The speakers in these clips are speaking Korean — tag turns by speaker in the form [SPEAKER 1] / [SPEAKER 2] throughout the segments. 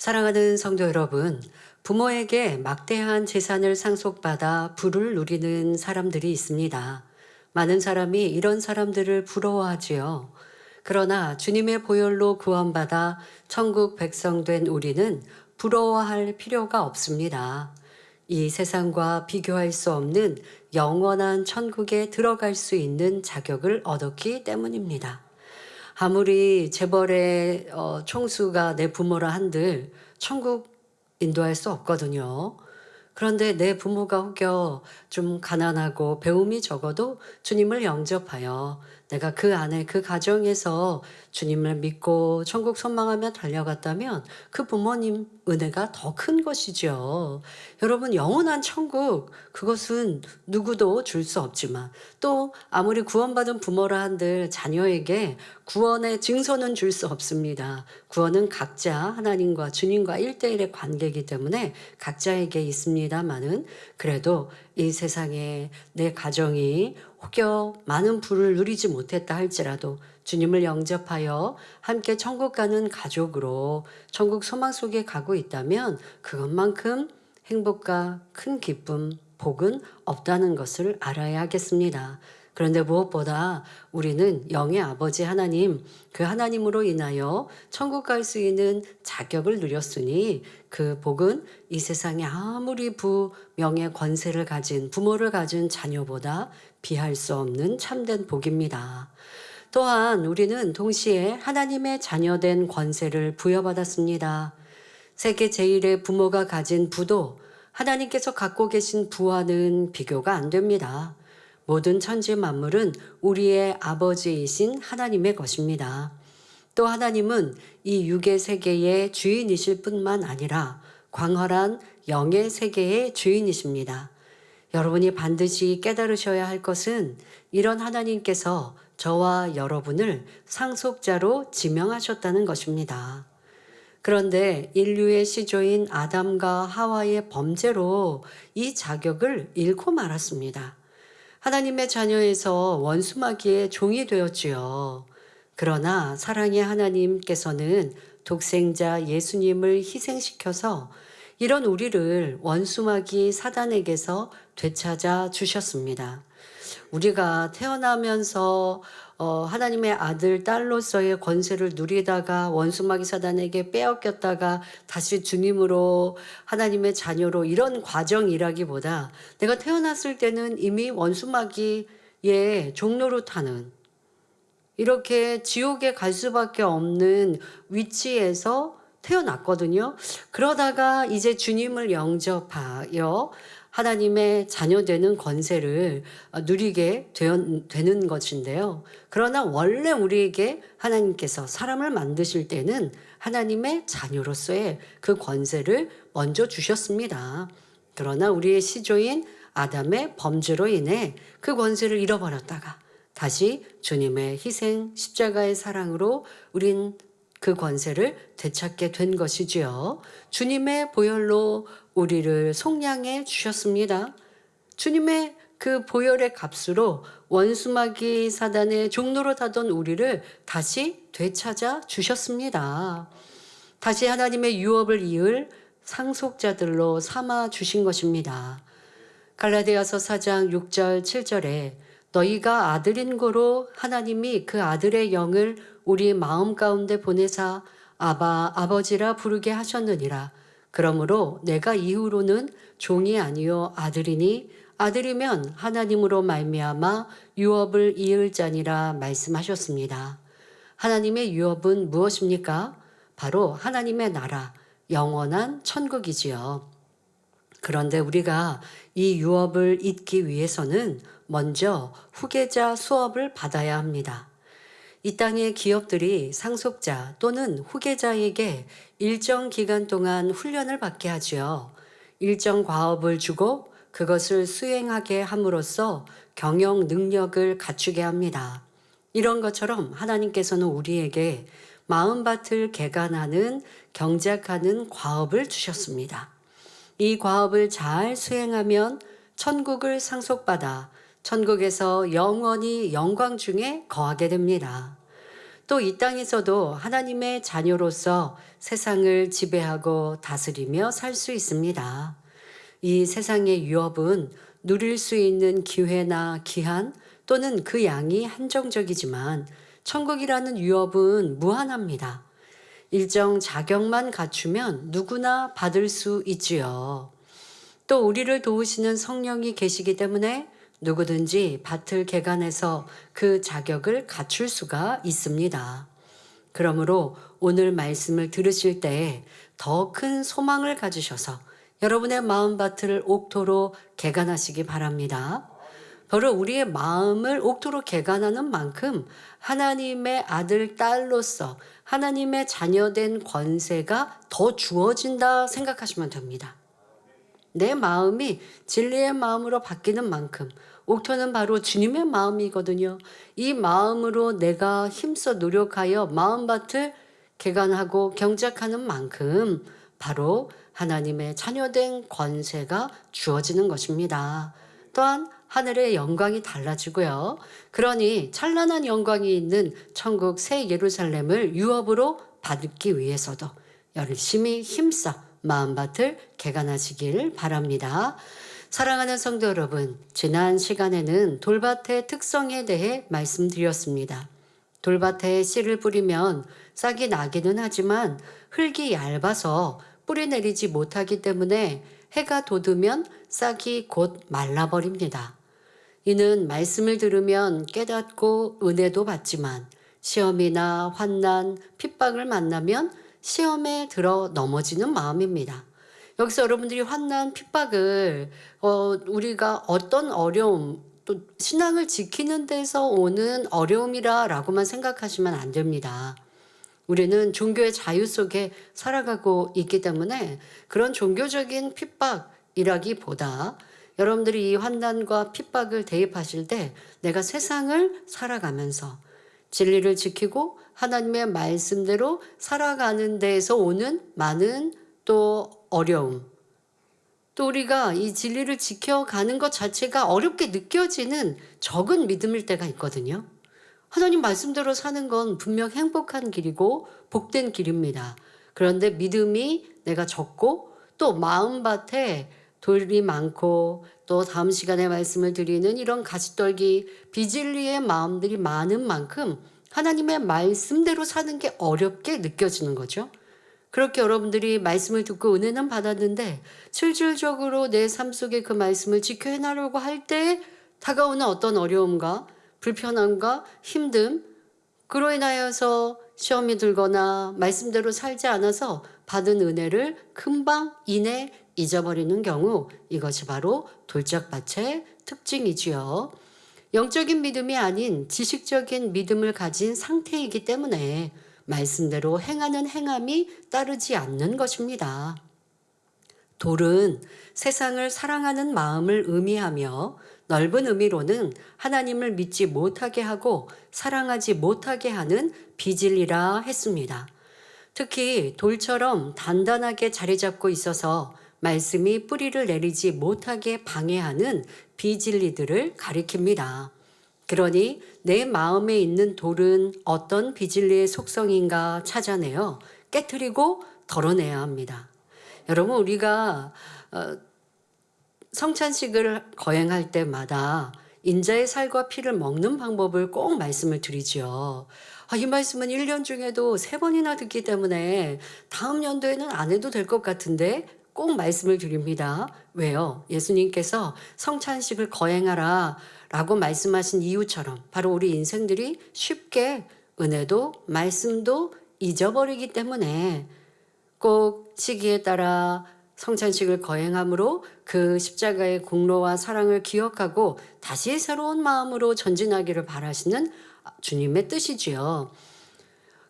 [SPEAKER 1] 사랑하는 성도 여러분, 부모에게 막대한 재산을 상속받아 부를 누리는 사람들이 있습니다. 많은 사람이 이런 사람들을 부러워하지요. 그러나 주님의 보혈로 구원받아 천국 백성 된 우리는 부러워할 필요가 없습니다. 이 세상과 비교할 수 없는 영원한 천국에 들어갈 수 있는 자격을 얻었기 때문입니다. 아무리 재벌의 총수가 내 부모라 한들 천국 인도할 수 없거든요. 그런데 내 부모가 혹여 좀 가난하고 배움이 적어도 주님을 영접하여 내가 그 안에 그 가정에서 주님을 믿고 천국 소망하며 달려갔다면 그 부모님 은혜가 더 큰 것이죠. 여러분, 영원한 천국, 그것은 누구도 줄 수 없지만 또 아무리 구원받은 부모라 한들 자녀에게 구원의 증서는 줄 수 없습니다. 구원은 각자 하나님과 주님과 1대1의 관계이기 때문에 각자에게 있습니다만은, 그래도 이 세상에 내 가정이 혹여 많은 부를 누리지 못했다 할지라도 주님을 영접하여 함께 천국 가는 가족으로 천국 소망 속에 가고 있다면 그것만큼 행복과 큰 기쁨, 복은 없다는 것을 알아야 하겠습니다. 그런데 무엇보다 우리는 영의 아버지 하나님, 그 하나님으로 인하여 천국 갈 수 있는 자격을 누렸으니 그 복은 이 세상에 아무리 명예, 권세를 가진 부모를 가진 자녀보다 비할 수 없는 참된 복입니다. 또한 우리는 동시에 하나님의 자녀된 권세를 부여받았습니다. 세계 제1의 부모가 가진 부도 하나님께서 갖고 계신 부와는 비교가 안 됩니다. 모든 천지 만물은 우리의 아버지이신 하나님의 것입니다. 또 하나님은 이 육의 세계의 주인이실 뿐만 아니라 광활한 영의 세계의 주인이십니다. 여러분이 반드시 깨달으셔야 할 것은 이런 하나님께서 저와 여러분을 상속자로 지명하셨다는 것입니다. 그런데 인류의 시조인 아담과 하와의 범죄로 이 자격을 잃고 말았습니다. 하나님의 자녀에서 원수마귀의 종이 되었지요. 그러나 사랑의 하나님께서는 독생자 예수님을 희생시켜서 이런 우리를 원수마귀 사단에게서 되찾아 주셨습니다. 우리가 태어나면서 하나님의 아들, 딸로서의 권세를 누리다가 원수마귀 사단에게 빼앗겼다가 다시 주님으로 하나님의 자녀로 이런 과정이라기보다 내가 태어났을 때는 이미 원수마귀의 종노릇하는 이렇게 지옥에 갈 수밖에 없는 위치에서 태어났거든요. 그러다가 이제 주님을 영접하여 하나님의 자녀되는 권세를 누리게 되는 것인데요. 그러나 원래 우리에게 하나님께서 사람을 만드실 때는 하나님의 자녀로서의 그 권세를 먼저 주셨습니다. 그러나 우리의 시조인 아담의 범죄로 인해 그 권세를 잃어버렸다가 다시 주님의 희생 십자가의 사랑으로 우린 그 권세를 되찾게 된 것이지요. 주님의 보혈로 우리를 속량해 주셨습니다. 주님의 그 보혈의 값으로 원수마귀 사단의 종노릇 하던 우리를 다시 되찾아 주셨습니다. 다시 하나님의 유업을 이을 상속자들로 삼아 주신 것입니다. 갈라디아서 4장 6절 7절에 너희가 아들인 고로 하나님이 그 아들의 영을 우리 마음 가운데 보내사 아바 아버지라 부르게 하셨느니라. 그러므로 내가 이후로는 종이 아니요 아들이니 아들이면 하나님으로 말미암아 유업을 이을 자니라 말씀하셨습니다. 하나님의 유업은 무엇입니까? 바로 하나님의 나라, 영원한 천국이지요. 그런데 우리가 이 유업을 잇기 위해서는 먼저 후계자 수업을 받아야 합니다. 이 땅의 기업들이 상속자 또는 후계자에게 일정 기간 동안 훈련을 받게 하지요. 일정 과업을 주고 그것을 수행하게 함으로써 경영 능력을 갖추게 합니다. 이런 것처럼 하나님께서는 우리에게 마음밭을 개간하는 경작하는 과업을 주셨습니다. 이 과업을 잘 수행하면 천국을 상속받아 천국에서 영원히 영광 중에 거하게 됩니다. 또 이 땅에서도 하나님의 자녀로서 세상을 지배하고 다스리며 살 수 있습니다. 이 세상의 유업은 누릴 수 있는 기회나 기한 또는 그 양이 한정적이지만 천국이라는 유업은 무한합니다. 일정 자격만 갖추면 누구나 받을 수 있지요. 또 우리를 도우시는 성령이 계시기 때문에 누구든지 밭을 개간해서 그 자격을 갖출 수가 있습니다. 그러므로 오늘 말씀을 들으실 때 더 큰 소망을 가지셔서 여러분의 마음밭을 옥토로 개간하시기 바랍니다. 바로 우리의 마음을 옥토로 개간하는 만큼 하나님의 아들, 딸로서 하나님의 자녀된 권세가 더 주어진다 생각하시면 됩니다. 내 마음이 진리의 마음으로 바뀌는 만큼 옥토는 바로 주님의 마음이거든요. 이 마음으로 내가 힘써 노력하여 마음밭을 개간하고 경작하는 만큼 바로 하나님의 자녀된 권세가 주어지는 것입니다. 또한 하늘의 영광이 달라지고요. 그러니 찬란한 영광이 있는 천국 새 예루살렘을 유업으로 받기 위해서도 열심히 힘써 마음밭을 개간하시길 바랍니다. 사랑하는 성도 여러분, 지난 시간에는 돌밭의 특성에 대해 말씀드렸습니다. 돌밭에 씨를 뿌리면 싹이 나기는 하지만 흙이 얇아서 뿌리 내리지 못하기 때문에 해가 돋으면 싹이 곧 말라버립니다. 이는 말씀을 들으면 깨닫고 은혜도 받지만 시험이나 환난, 핍박을 만나면 시험에 들어 넘어지는 마음입니다. 여기서 여러분들이 환난, 핍박을 우리가 어떤 어려움, 또 신앙을 지키는 데서 오는 어려움이라고만 생각하시면 안 됩니다. 우리는 종교의 자유 속에 살아가고 있기 때문에 그런 종교적인 핍박이라기보다 여러분들이 이 환난과 핍박을 대입하실 때 내가 세상을 살아가면서 진리를 지키고 하나님의 말씀대로 살아가는 데에서 오는 많은 또 어려움, 또 우리가 이 진리를 지켜가는 것 자체가 어렵게 느껴지는 적은 믿음일 때가 있거든요. 하나님 말씀대로 사는 건 분명 행복한 길이고 복된 길입니다. 그런데 믿음이 내가 적고 또 마음밭에 돌이 많고 또 다음 시간에 말씀을 드리는 이런 가시떨기 비진리의 마음들이 많은 만큼 하나님의 말씀대로 사는 게 어렵게 느껴지는 거죠. 그렇게 여러분들이 말씀을 듣고 은혜는 받았는데 실질적으로 내 삶 속에 그 말씀을 지켜 해나가려고 할 때 다가오는 어떤 어려움과 불편함과 힘듦, 그로 인하여서 시험이 들거나 말씀대로 살지 않아서 받은 은혜를 금방 이내 잊어버리는 경우, 이것이 바로 돌짝밭의 특징이지요. 영적인 믿음이 아닌 지식적인 믿음을 가진 상태이기 때문에 말씀대로 행하는 행함이 따르지 않는 것입니다. 돌은 세상을 사랑하는 마음을 의미하며 넓은 의미로는 하나님을 믿지 못하게 하고 사랑하지 못하게 하는 비진리라 했습니다. 특히 돌처럼 단단하게 자리 잡고 있어서 말씀이 뿌리를 내리지 못하게 방해하는 비진리들을 가리킵니다. 그러니 내 마음에 있는 돌은 어떤 비진리의 속성인가 찾아내어 깨트리고 덜어내야 합니다. 여러분, 우리가 성찬식을 거행할 때마다 인자의 살과 피를 먹는 방법을 꼭 말씀을 드리죠. 이 말씀은 1년 중에도 3번이나 듣기 때문에 다음 연도에는 안 해도 될 것 같은데 꼭 말씀을 드립니다. 왜요? 예수님께서 성찬식을 거행하라 라고 말씀하신 이유처럼 바로 우리 인생들이 쉽게 은혜도 말씀도 잊어버리기 때문에 꼭 시기에 따라 성찬식을 거행함으로 그 십자가의 공로와 사랑을 기억하고 다시 새로운 마음으로 전진하기를 바라시는 주님의 뜻이지요.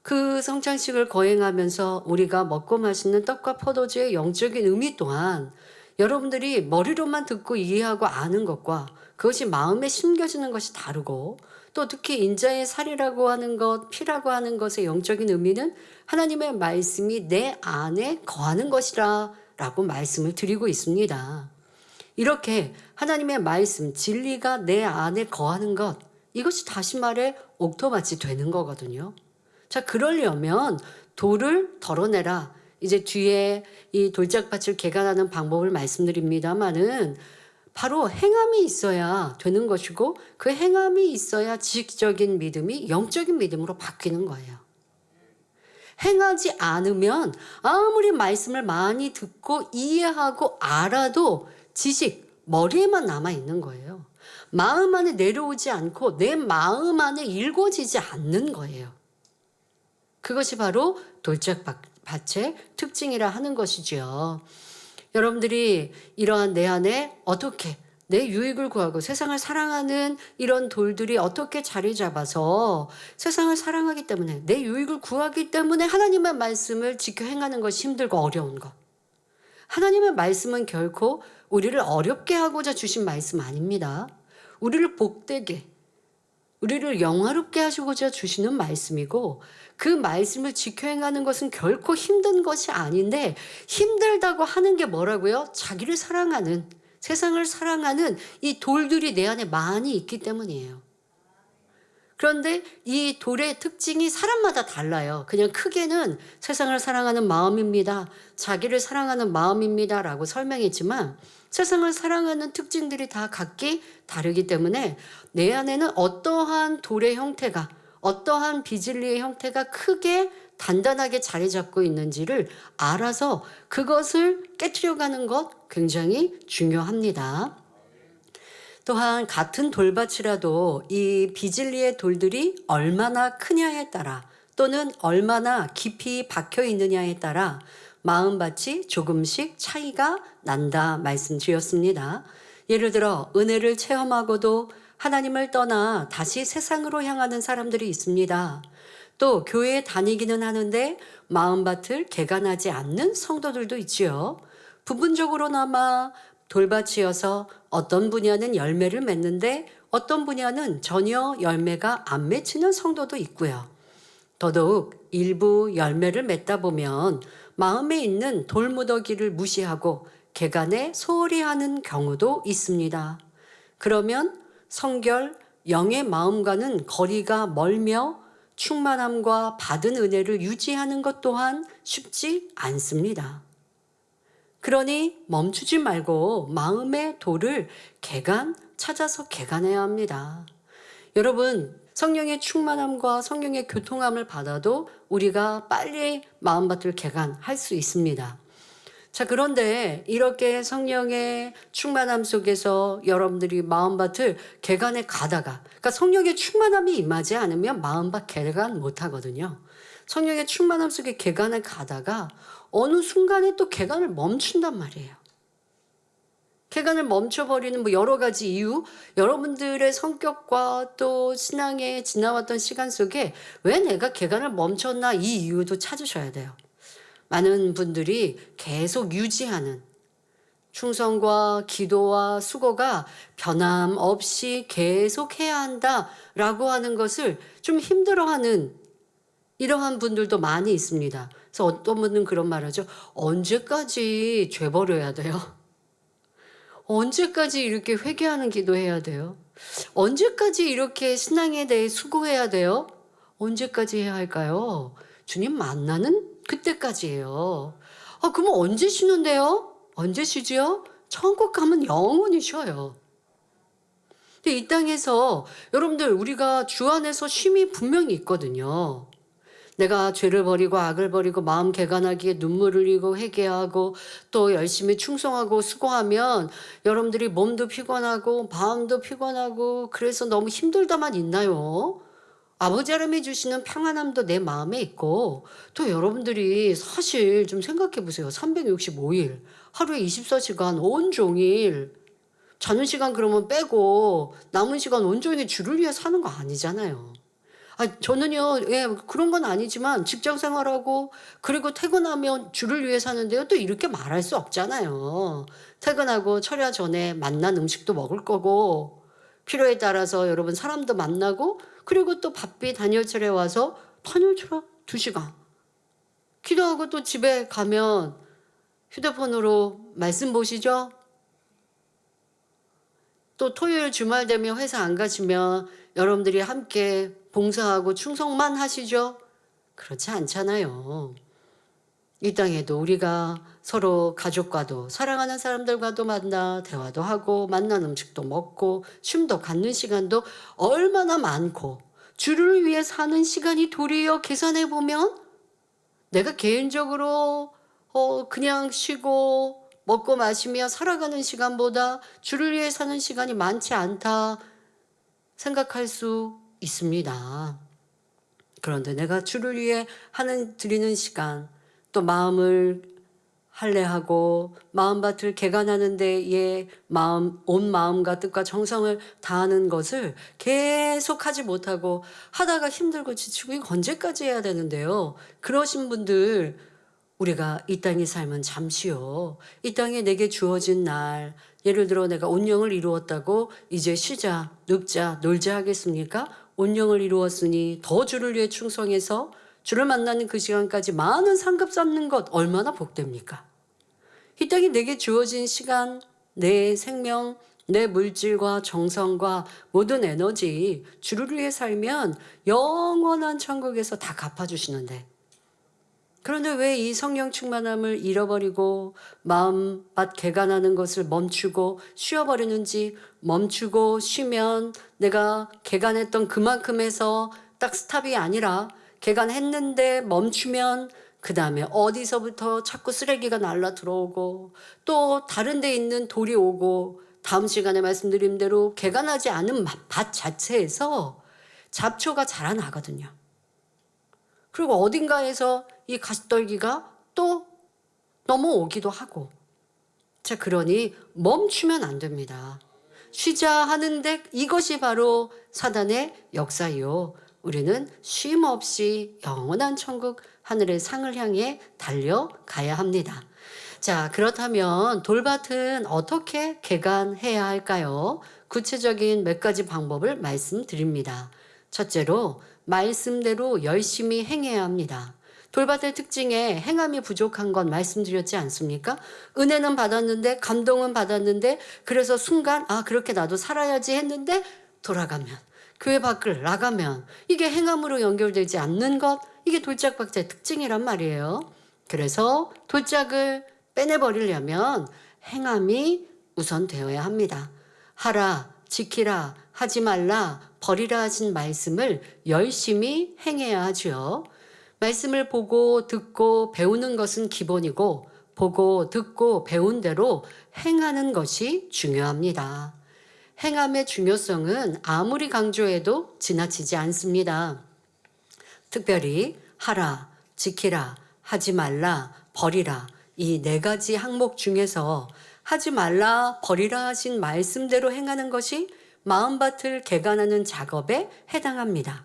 [SPEAKER 1] 그 성찬식을 거행하면서 우리가 먹고 마시는 떡과 포도주의 영적인 의미 또한 여러분들이 머리로만 듣고 이해하고 아는 것과 그것이 마음에 심겨지는 것이 다르고, 또 특히 인자의 살이라고 하는 것, 피라고 하는 것의 영적인 의미는 하나님의 말씀이 내 안에 거하는 것이라 라고 말씀을 드리고 있습니다. 이렇게 하나님의 말씀, 진리가 내 안에 거하는 것, 이것이 다시 말해 옥토밭이 되는 거거든요. 자, 그러려면 돌을 덜어내라. 이제 뒤에 이 돌짝밭을 개간하는 방법을 말씀드립니다마는 바로 행함이 있어야 되는 것이고 그 행함이 있어야 지식적인 믿음이 영적인 믿음으로 바뀌는 거예요. 행하지 않으면 아무리 말씀을 많이 듣고 이해하고 알아도 지식, 머리에만 남아 있는 거예요. 마음 안에 내려오지 않고 내 마음 안에 일궈지지 않는 거예요. 그것이 바로 돌짝밭의 특징이라 하는 것이지요. 여러분들이 이러한 내 안에 어떻게 내 유익을 구하고 세상을 사랑하는 이런 돌들이 어떻게 자리 잡아서 세상을 사랑하기 때문에 내 유익을 구하기 때문에 하나님의 말씀을 지켜 행하는 것이 힘들고 어려운 것. 하나님의 말씀은 결코 우리를 어렵게 하고자 주신 말씀 아닙니다. 우리를 복되게, 우리를 영화롭게 하시고자 주시는 말씀이고 그 말씀을 지켜 행하는 것은 결코 힘든 것이 아닌데 힘들다고 하는 게 뭐라고요? 자기를 사랑하는, 세상을 사랑하는 이 돌들이 내 안에 많이 있기 때문이에요. 그런데 이 돌의 특징이 사람마다 달라요. 그냥 크게는 세상을 사랑하는 마음입니다. 자기를 사랑하는 마음입니다. 라고 설명했지만 세상을 사랑하는 특징들이 다 각기 다르기 때문에 내 안에는 어떠한 돌의 형태가, 어떠한 비질리의 형태가 크게 단단하게 자리 잡고 있는지를 알아서 그것을 깨트려가는 것 굉장히 중요합니다. 또한 같은 돌밭이라도 이 비질리의 돌들이 얼마나 크냐에 따라 또는 얼마나 깊이 박혀 있느냐에 따라 마음밭이 조금씩 차이가 난다 말씀드렸습니다. 예를 들어 은혜를 체험하고도 하나님을 떠나 다시 세상으로 향하는 사람들이 있습니다. 또 교회에 다니기는 하는데 마음밭을 개간하지 않는 성도들도 있지요. 부분적으로나마 돌밭이어서 어떤 분야는 열매를 맺는데 어떤 분야는 전혀 열매가 안 맺히는 성도도 있고요. 더더욱 일부 열매를 맺다 보면 마음에 있는 돌무더기를 무시하고 개간에 소홀히 하는 경우도 있습니다. 그러면 성결, 영의 마음과는 거리가 멀며 충만함과 받은 은혜를 유지하는 것 또한 쉽지 않습니다. 그러니 멈추지 말고 마음의 돌을 찾아서 개간해야 합니다. 여러분, 성령의 충만함과 성령의 교통함을 받아도 우리가 빨리 마음밭을 개간할 수 있습니다. 자, 그런데 이렇게 성령의 충만함 속에서 여러분들이 마음밭을 개간해 가다가, 그러니까 성령의 충만함이 임하지 않으면 마음밭 개간 못 하거든요. 성령의 충만함 속에 개간해 가다가 어느 순간에 또 개간을 멈춘단 말이에요. 개간을 멈춰버리는 여러 가지 이유, 여러분들의 성격과 또 신앙에 지나왔던 시간 속에 왜 내가 개간을 멈췄나 이 이유도 찾으셔야 돼요. 많은 분들이 계속 유지하는 충성과 기도와 수고가 변함없이 계속 해야 한다라고 하는 것을 좀 힘들어하는 이러한 분들도 많이 있습니다. 그래서 어떤 분은 그런 말 하죠. 언제까지 죄 버려야 돼요? 언제까지 이렇게 회개하는 기도해야 돼요? 언제까지 이렇게 신앙에 대해 수고해야 돼요? 언제까지 해야 할까요? 주님 만나는 그때까지예요. 그럼 언제 쉬는데요? 언제 쉬지요? 천국 가면 영원히 쉬어요. 근데 이 땅에서 여러분들 우리가 주 안에서 쉼이 분명히 있거든요. 내가 죄를 버리고 악을 버리고 마음 개간하기에 눈물을 흘리고 회개하고 또 열심히 충성하고 수고하면 여러분들이 몸도 피곤하고 마음도 피곤하고 그래서 너무 힘들다만 있나요? 아버지 하나님이 주시는 평안함도 내 마음에 있고 또 여러분들이 사실 좀 생각해 보세요. 365일 하루에 24시간 온종일 자는 시간 그러면 빼고 남은 시간 온종일 주를 위해 사는 거 아니잖아요. 저는요, 그런 건 아니지만 직장 생활하고 그리고 퇴근하면 주를 위해 사는데요. 또 이렇게 말할 수 없잖아요. 퇴근하고 철야 전에 맛난 음식도 먹을 거고 필요에 따라서 여러분 사람도 만나고 그리고 또 바삐 단열철에 와서 단열철 2시간 기도하고 또 집에 가면 휴대폰으로 말씀 보시죠. 또 토요일 주말 되면 회사 안 가시면 여러분들이 함께 봉사하고 충성만 하시죠. 그렇지 않잖아요. 이 땅에도 우리가 서로 가족과도 사랑하는 사람들과도 만나 대화도 하고 맛난 음식도 먹고 쉼도 갖는 시간도 얼마나 많고 주를 위해 사는 시간이 도리어 계산해 보면 내가 개인적으로 그냥 쉬고 먹고 마시며 살아가는 시간보다 주를 위해 사는 시간이 많지 않다 생각할 수 있습니다. 그런데 내가 주를 위해 드리는 시간, 또 마음을 할례하고 마음밭을 개간하는 데에 온 마음과 뜻과 정성을 다하는 것을 계속 하지 못하고 하다가 힘들고 지치고 이거 언제까지 해야 되는데요. 그러신 분들, 우리가 이 땅의 삶은 잠시요. 이 땅에 내게 주어진 날, 예를 들어 내가 온영을 이루었다고 이제 쉬자, 늙자, 놀자 하겠습니까? 온영을 이루었으니 더 주를 위해 충성해서 주를 만나는 그 시간까지 많은 상급 쌓는 것 얼마나 복됩니까? 이 땅에 내게 주어진 시간, 내 생명, 내 물질과 정성과 모든 에너지 주를 위해 살면 영원한 천국에서 다 갚아주시는데, 그런데 왜 이 성령 충만함을 잃어버리고 마음밭 개간하는 것을 멈추고 쉬어버리는지, 멈추고 쉬면 내가 개간했던 그만큼 해서 딱 스탑이 아니라 개간했는데 멈추면 그 다음에 어디서부터 자꾸 쓰레기가 날라 들어오고 또 다른 데 있는 돌이 오고, 다음 시간에 말씀드린 대로 개간하지 않은 밭 자체에서 잡초가 자라나거든요. 그리고 어딘가에서 이 가시떨기가 또 넘어오기도 하고. 자, 그러니 멈추면 안 됩니다. 쉬자 하는데 이것이 바로 사단의 역사이요. 우리는 쉼 없이 영원한 천국 하늘의 상을 향해 달려가야 합니다. 자, 그렇다면 돌밭은 어떻게 개간해야 할까요? 구체적인 몇 가지 방법을 말씀드립니다. 첫째로, 말씀대로 열심히 행해야 합니다. 돌밭의 특징에 행함이 부족한 건 말씀드렸지 않습니까? 은혜는 받았는데, 감동은 받았는데, 그래서 순간 그렇게 나도 살아야지 했는데 돌아가면, 교회 밖을 나가면 이게 행함으로 연결되지 않는 것, 이게 돌짝박자의 특징이란 말이에요. 그래서 돌짝을 빼내버리려면 행함이 우선 되어야 합니다. 하라, 지키라, 하지 말라, 버리라 하신 말씀을 열심히 행해야 하죠. 말씀을 보고 듣고 배우는 것은 기본이고, 보고 듣고 배운 대로 행하는 것이 중요합니다. 행함의 중요성은 아무리 강조해도 지나치지 않습니다. 특별히 하라, 지키라, 하지 말라, 버리라, 이 네 가지 항목 중에서 하지 말라, 버리라 하신 말씀대로 행하는 것이 마음밭을 개간하는 작업에 해당합니다.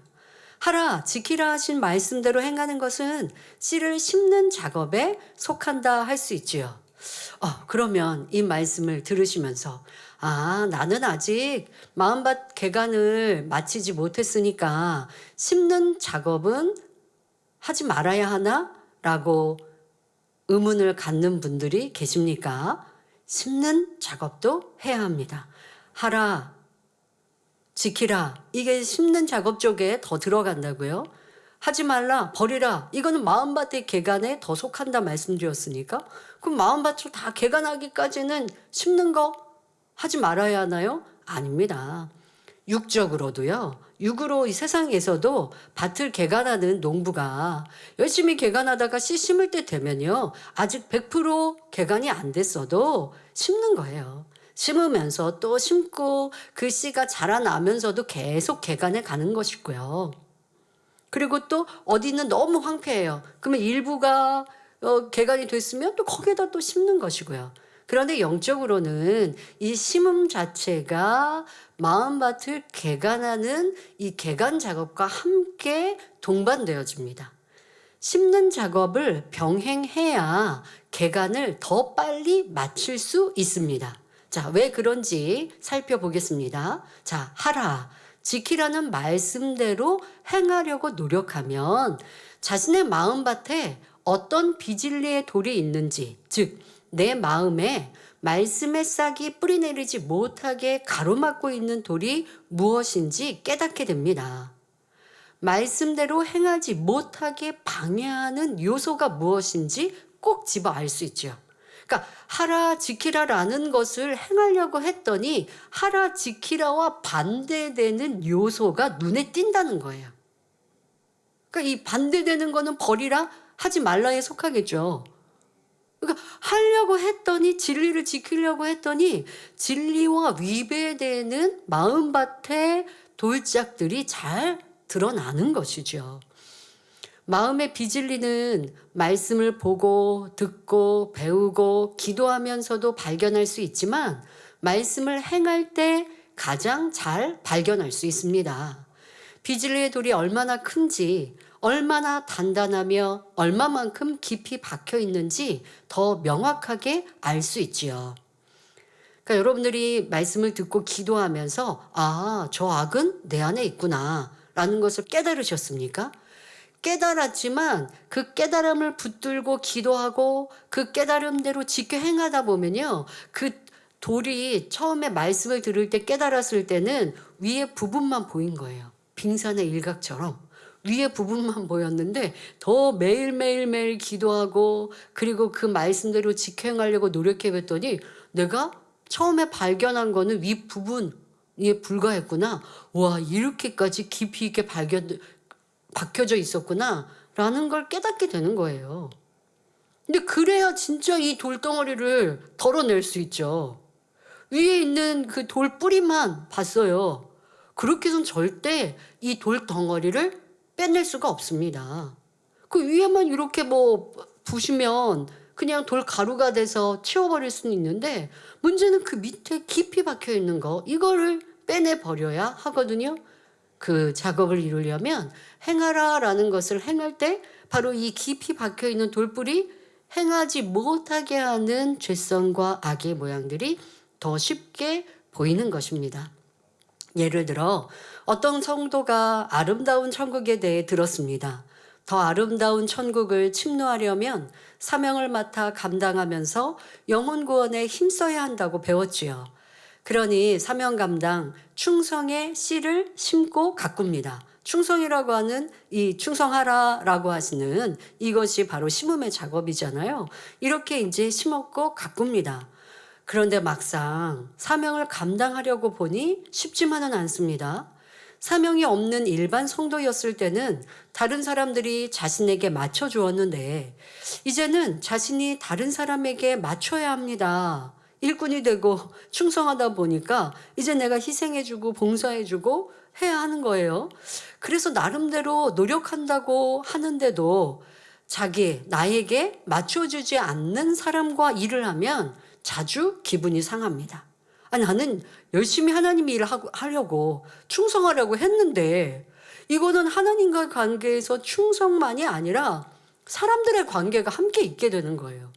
[SPEAKER 1] 하라, 지키라 하신 말씀대로 행하는 것은 씨를 심는 작업에 속한다 할 수 있지요. 그러면 이 말씀을 들으시면서 나는 아직 마음밭 개간을 마치지 못했으니까 심는 작업은 하지 말아야 하나? 라고 의문을 갖는 분들이 계십니까? 심는 작업도 해야 합니다. 하라, 지키라, 이게 심는 작업 쪽에 더 들어간다고요. 하지 말라, 버리라, 이거는 마음밭의 개간에 더 속한다 말씀드렸으니까, 그럼 마음밭을 다 개간하기까지는 심는 거 하지 말아야 하나요? 아닙니다. 육적으로도요. 육으로 이 세상에서도 밭을 개간하는 농부가 열심히 개간하다가 씨 심을 때 되면요, 아직 100% 개간이 안 됐어도 심는 거예요. 심으면서 또 심고 그 씨가 자라나면서도 계속 개간해 가는 것이고요. 그리고 또 어디는 너무 황폐해요. 그러면 일부가 개간이 됐으면 또 거기에다 또 심는 것이고요. 그런데 영적으로는 이 심음 자체가 마음밭을 개간하는 이 개간 작업과 함께 동반되어집니다. 심는 작업을 병행해야 개간을 더 빨리 마칠 수 있습니다. 자, 왜 그런지 살펴보겠습니다. 자, 하라, 지키라는 말씀대로 행하려고 노력하면 자신의 마음밭에 어떤 비진리의 돌이 있는지, 즉 내 마음에 말씀의 싹이 뿌리내리지 못하게 가로막고 있는 돌이 무엇인지 깨닫게 됩니다. 말씀대로 행하지 못하게 방해하는 요소가 무엇인지 꼭 집어 알 수 있죠. 그러니까 하라 지키라라는 것을 행하려고 했더니 하라 지키라와 반대되는 요소가 눈에 띈다는 거예요. 그러니까 이 반대되는 거는 버리라 하지 말라에 속하겠죠. 그러니까 하려고 했더니 진리를 지키려고 했더니 진리와 위배되는 마음밭의 돌짝들이 잘 드러나는 것이죠. 마음의 비진리는 말씀을 보고 듣고 배우고 기도하면서도 발견할 수 있지만 말씀을 행할 때 가장 잘 발견할 수 있습니다. 비진리의 돌이 얼마나 큰지, 얼마나 단단하며 얼마만큼 깊이 박혀 있는지 더 명확하게 알 수 있지요. 그러니까 여러분들이 말씀을 듣고 기도하면서 저 악은 내 안에 있구나 라는 것을 깨달으셨습니까? 깨달았지만 그 깨달음을 붙들고 기도하고 그 깨달음대로 지켜 행하다 보면요. 그 돌이 처음에 말씀을 들을 때 깨달았을 때는 위에 부분만 보인 거예요. 빙산의 일각처럼 위에 부분만 보였는데 더 매일매일 기도하고 그리고 그 말씀대로 지켜 행하려고 노력해 봤더니 내가 처음에 발견한 거는 위 부분에 불과했구나. 와, 이렇게까지 깊이 있게 박혀져 있었구나 라는 걸 깨닫게 되는 거예요. 근데 그래야 진짜 이 돌덩어리를 덜어낼 수 있죠. 위에 있는 그 돌 뿌리만 봤어요. 그렇게 해서는 절대 이 돌덩어리를 빼낼 수가 없습니다. 그 위에만 이렇게 부시면 그냥 돌 가루가 돼서 치워버릴 수는 있는데 문제는 그 밑에 깊이 박혀 있는 거 이거를 빼내버려야 하거든요. 그 작업을 이루려면 행하라라는 것을 행할 때 바로 이 깊이 박혀 있는 돌뿌리 행하지 못하게 하는 죄성과 악의 모양들이 더 쉽게 보이는 것입니다. 예를 들어 어떤 성도가 아름다운 천국에 대해 들었습니다. 더 아름다운 천국을 침노하려면 사명을 맡아 감당하면서 영혼 구원에 힘써야 한다고 배웠지요. 그러니 사명 감당 충성의 씨를 심고 가꿉니다. 충성이라고 하는 이 충성하라라고 하시는 이것이 바로 심음의 작업이잖아요. 이렇게 이제 심었고 가꿉니다. 그런데 막상 사명을 감당하려고 보니 쉽지만은 않습니다. 사명이 없는 일반 성도였을 때는 다른 사람들이 자신에게 맞춰 주었는데 이제는 자신이 다른 사람에게 맞춰야 합니다. 일꾼이 되고 충성하다 보니까 이제 내가 희생해주고 봉사해주고 해야 하는 거예요. 그래서 나름대로 노력한다고 하는데도 나에게 맞춰주지 않는 사람과 일을 하면 자주 기분이 상합니다. 나는 열심히 하나님 일을 하려고 충성하려고 했는데 이거는 하나님과 관계에서 충성만이 아니라 사람들의 관계가 함께 있게 되는 거예요.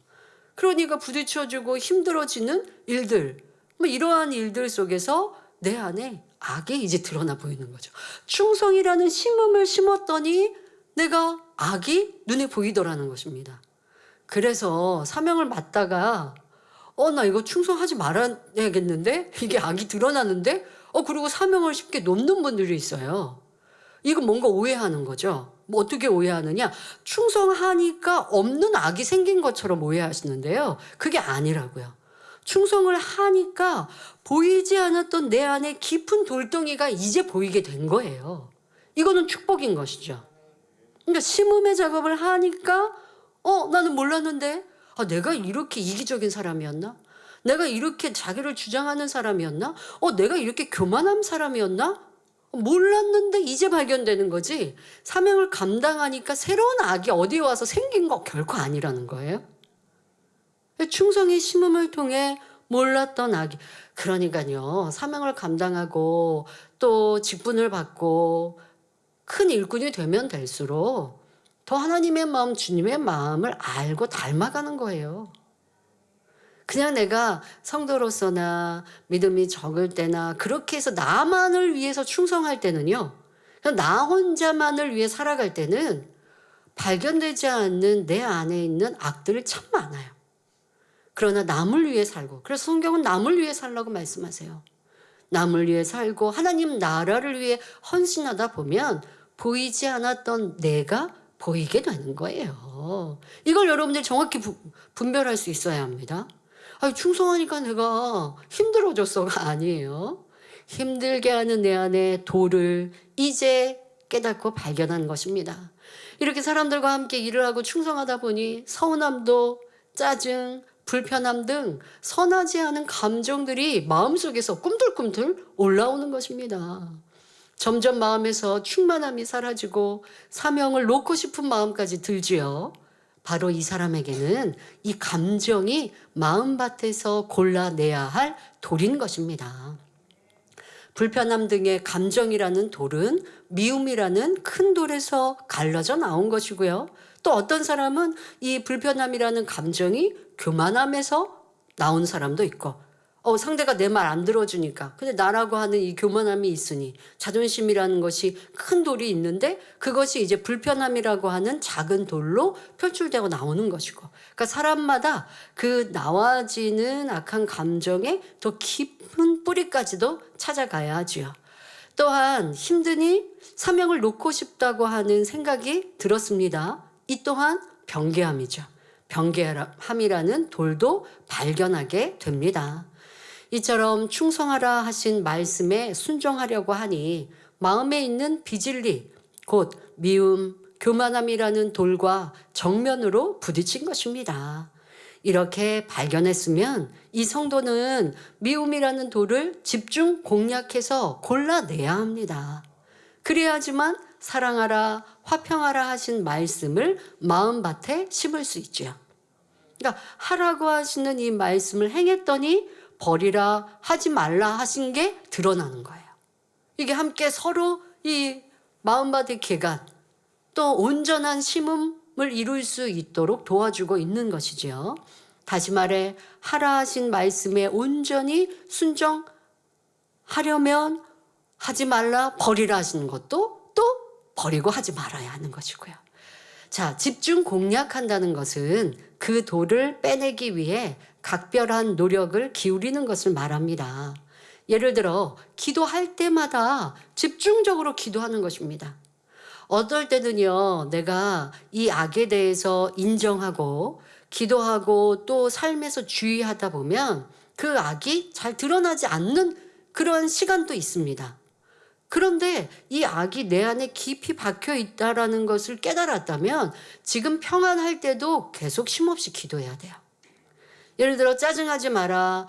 [SPEAKER 1] 그러니까 부딪혀주고 힘들어지는 일들, 이러한 일들 속에서 내 안에 악이 이제 드러나 보이는 거죠. 충성이라는 심음을 심었더니 내가 악이 눈에 보이더라는 것입니다. 그래서 사명을 맡다가 나 이거 충성하지 말아야겠는데? 이게 악이 드러나는데? 그리고 사명을 쉽게 놓는 분들이 있어요. 이거 뭔가 오해하는 거죠. 어떻게 오해하느냐? 충성하니까 없는 악이 생긴 것처럼 오해하시는데요. 그게 아니라고요. 충성을 하니까 보이지 않았던 내 안에 깊은 돌덩이가 이제 보이게 된 거예요. 이거는 축복인 것이죠. 그러니까 심음의 작업을 하니까 나는 몰랐는데 내가 이렇게 이기적인 사람이었나? 내가 이렇게 자기를 주장하는 사람이었나? 내가 이렇게 교만한 사람이었나? 몰랐는데 이제 발견되는 거지. 사명을 감당하니까 새로운 악이 어디에 와서 생긴 거 결코 아니라는 거예요. 충성의 심음을 통해 몰랐던 악이. 그러니까요. 사명을 감당하고 또 직분을 받고 큰 일꾼이 되면 될수록 더 하나님의 마음, 주님의 마음을 알고 닮아가는 거예요. 그냥 내가 성도로서나 믿음이 적을 때나 그렇게 해서 나만을 위해서 충성할 때는요. 그냥 나 혼자만을 위해 살아갈 때는 발견되지 않는 내 안에 있는 악들이 참 많아요. 그러나 남을 위해 살고, 그래서 성경은 남을 위해 살라고 말씀하세요. 남을 위해 살고 하나님 나라를 위해 헌신하다 보면 보이지 않았던 내가 보이게 되는 거예요. 이걸 여러분들 정확히 분별할 수 있어야 합니다. 아니, 충성하니까 내가 힘들어졌어가 아니에요. 힘들게 하는 내 안에 도를 이제 깨닫고 발견한 것입니다. 이렇게 사람들과 함께 일을 하고 충성하다 보니 서운함도, 짜증, 불편함 등 선하지 않은 감정들이 마음속에서 꿈틀꿈틀 올라오는 것입니다. 점점 마음에서 충만함이 사라지고 사명을 놓고 싶은 마음까지 들지요. 바로 이 사람에게는 이 감정이 마음밭에서 골라내야 할 돌인 것입니다. 불편함 등의 감정이라는 돌은 미움이라는 큰 돌에서 갈라져 나온 것이고요. 또 어떤 사람은 이 불편함이라는 감정이 교만함에서 나온 사람도 있고, 상대가 내 말 안 들어주니까. 근데 나라고 하는 이 교만함이 있으니 자존심이라는 것이 큰 돌이 있는데 그것이 이제 불편함이라고 하는 작은 돌로 표출되고 나오는 것이고. 그러니까 사람마다 그 나와지는 악한 감정의 더 깊은 뿌리까지도 찾아가야 하지요. 또한 힘드니 사명을 놓고 싶다고 하는 생각이 들었습니다. 이 또한 변개함이죠. 변개함이라는 돌도 발견하게 됩니다. 이처럼 충성하라 하신 말씀에 순종하려고 하니 마음에 있는 비질리, 곧 미움, 교만함이라는 돌과 정면으로 부딪힌 것입니다. 이렇게 발견했으면 이 성도는 미움이라는 돌을 집중 공략해서 골라내야 합니다. 그래야지만 사랑하라, 화평하라 하신 말씀을 마음밭에 심을 수 있죠. 그러니까 하라고 하시는 이 말씀을 행했더니 버리라, 하지 말라 하신 게 드러나는 거예요. 이게 함께 서로 이 마음밭의 개간, 또 온전한 심음을 이룰 수 있도록 도와주고 있는 것이죠. 다시 말해 하라 하신 말씀에 온전히 순종하려면 하지 말라, 버리라 하시는 것도 또 버리고 하지 말아야 하는 것이고요. 자, 집중 공략한다는 것은 그 돌을 빼내기 위해 각별한 노력을 기울이는 것을 말합니다. 예를 들어 기도할 때마다 집중적으로 기도하는 것입니다. 어떨 때는요, 내가 이 악에 대해서 인정하고 기도하고 또 삶에서 주의하다 보면 그 악이 잘 드러나지 않는 그런 시간도 있습니다. 그런데 이 악이 내 안에 깊이 박혀 있다라는 것을 깨달았다면 지금 평안할 때도 계속 쉼없이 기도해야 돼요. 예를 들어 짜증하지 마라,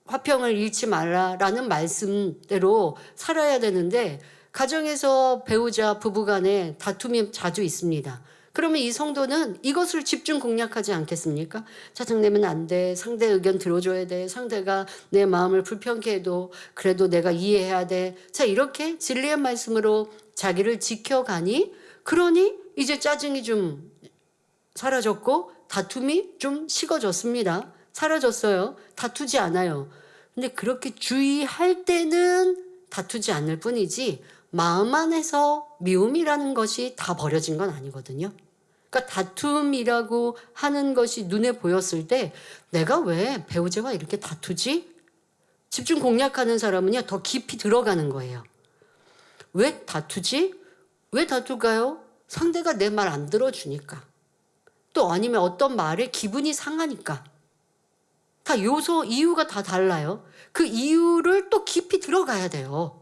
[SPEAKER 1] 화평을 잃지 말라라는 말씀대로 살아야 되는데 가정에서 배우자 부부간에 다툼이 자주 있습니다. 그러면 이 성도는 이것을 집중 공략하지 않겠습니까? 짜증내면 안 돼. 상대 의견 들어줘야 돼. 상대가 내 마음을 불편케 해도 그래도 내가 이해해야 돼. 자, 이렇게 진리의 말씀으로 자기를 지켜가니, 그러니 이제 짜증이 좀 사라졌고 다툼이 좀 식어졌습니다. 사라졌어요. 다투지 않아요. 근데 그렇게 주의할 때는 다투지 않을 뿐이지 마음 안에서 미움이라는 것이 다 버려진 건 아니거든요. 그러니까 다툼이라고 하는 것이 눈에 보였을 때 내가 왜 배우자와 이렇게 다투지? 집중 공략하는 사람은요, 더 깊이 들어가는 거예요. 왜 다투지? 왜 다툴까요? 상대가 내 말 안 들어주니까. 또 아니면 어떤 말에 기분이 상하니까. 다 이유가 다 달라요. 그 이유를 또 깊이 들어가야 돼요.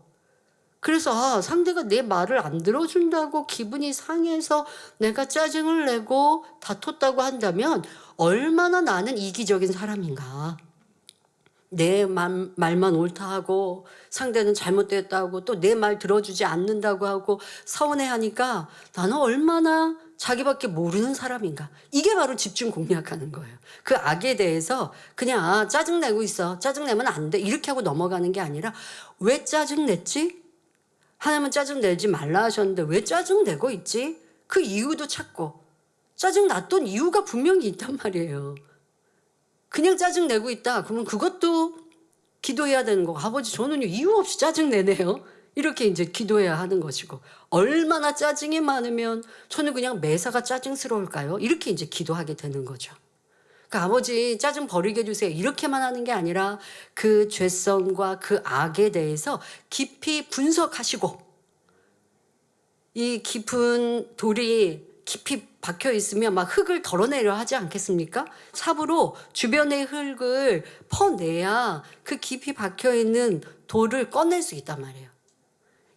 [SPEAKER 1] 그래서 상대가 내 말을 안 들어준다고 기분이 상해서 내가 짜증을 내고 다퉜다고 한다면 얼마나 나는 이기적인 사람인가. 내 말만 옳다 하고 상대는 잘못됐다고 또 내 말 들어주지 않는다고 하고 서운해하니까 나는 얼마나 자기밖에 모르는 사람인가. 이게 바로 집중 공략하는 거예요. 그 악에 대해서 그냥 짜증내고 있어. 짜증내면 안 돼. 이렇게 하고 넘어가는 게 아니라 왜 짜증냈지? 하나님은 짜증내지 말라 하셨는데 왜 짜증내고 있지? 그 이유도 찾고 짜증났던 이유가 분명히 있단 말이에요. 그냥 짜증내고 있다. 그러면 그것도 기도해야 되는 거고, 아버지 저는 이유 없이 짜증내네요. 이렇게 이제 기도해야 하는 것이고, 얼마나 짜증이 많으면 저는 그냥 매사가 짜증스러울까요? 이렇게 이제 기도하게 되는 거죠. 그러니까 아버지 짜증 버리게 해주세요. 이렇게만 하는 게 아니라 그 죄성과 그 악에 대해서 깊이 분석하시고 이 깊은 돌이 깊이 박혀 있으면 막 흙을 덜어내려 하지 않겠습니까? 삽으로 주변의 흙을 퍼내야 그 깊이 박혀 있는 돌을 꺼낼 수 있단 말이에요.